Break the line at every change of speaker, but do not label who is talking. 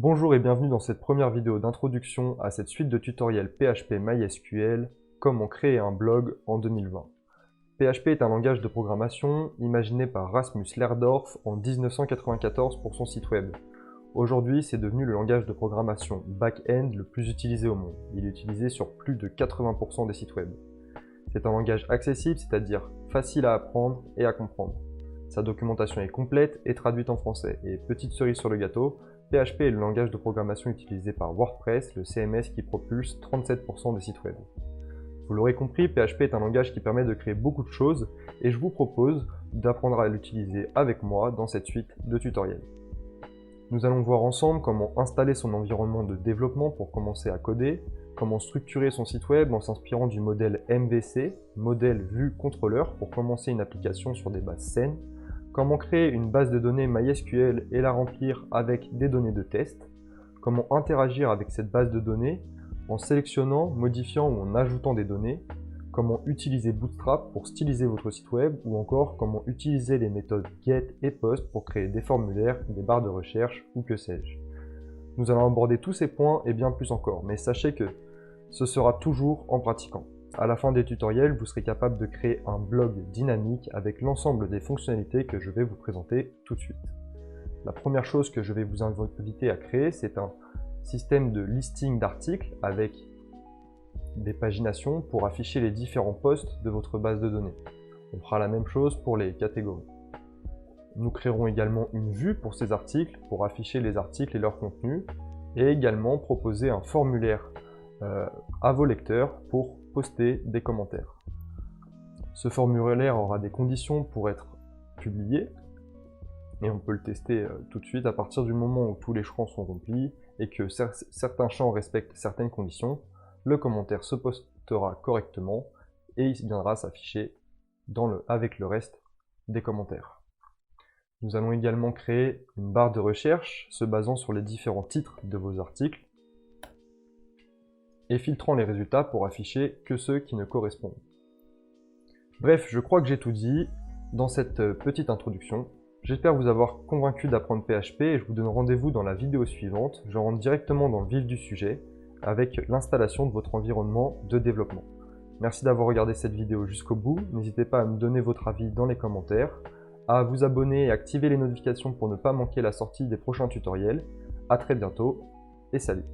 Bonjour et bienvenue dans cette première vidéo d'introduction à cette suite de tutoriels PHP MySQL, comment créer un blog en 2020. PHP est un langage de programmation imaginé par Rasmus Lerdorf en 1994 pour son site web. Aujourd'hui, c'est devenu le langage de programmation back-end le plus utilisé au monde. Il est utilisé sur plus de 80% des sites web. C'est un langage accessible, c'est-à-dire facile à apprendre et à comprendre. Sa documentation est complète et traduite en français. Et petite cerise sur le gâteau, PHP est le langage de programmation utilisé par WordPress, le CMS qui propulse 37% des sites web. Vous l'aurez compris, PHP est un langage qui permet de créer beaucoup de choses et je vous propose d'apprendre à l'utiliser avec moi dans cette suite de tutoriels. Nous allons voir ensemble comment installer son environnement de développement pour commencer à coder, comment structurer son site web en s'inspirant du modèle MVC, modèle vue contrôleur, pour commencer une application sur des bases saines, comment créer une base de données MySQL et la remplir avec des données de test, comment interagir avec cette base de données en sélectionnant, modifiant ou en ajoutant des données, comment utiliser Bootstrap pour styliser votre site web ou encore comment utiliser les méthodes get et post pour créer des formulaires, des barres de recherche ou que sais-je. Nous allons aborder tous ces points et bien plus encore, mais sachez que ce sera toujours en pratiquant. À la fin des tutoriels, vous serez capable de créer un blog dynamique avec l'ensemble des fonctionnalités que je vais vous présenter tout de suite. La première chose que je vais vous inviter à créer, c'est un système de listing d'articles avec des paginations pour afficher les différents posts de votre base de données. On fera la même chose pour les catégories. Nous créerons également une vue pour ces articles, pour afficher les articles et leur contenu, et également proposer un formulaire à vos lecteurs pour poster des commentaires. Ce formulaire aura des conditions pour être publié, et on peut le tester tout de suite à partir du moment où tous les champs sont remplis et que certains champs respectent certaines conditions. Le commentaire se postera correctement et il viendra s'afficher avec le reste des commentaires. Nous allons également créer une barre de recherche se basant sur les différents titres de vos articles et filtrant les résultats pour afficher que ceux qui ne correspondent. Bref, je crois que j'ai tout dit dans cette petite introduction. J'espère vous avoir convaincu d'apprendre PHP et je vous donne rendez-vous dans la vidéo suivante. Je rentre directement dans le vif du sujet avec l'installation de votre environnement de développement. Merci d'avoir regardé cette vidéo jusqu'au bout. N'hésitez pas à me donner votre avis dans les commentaires, à vous abonner et activer les notifications pour ne pas manquer la sortie des prochains tutoriels. À très bientôt et salut!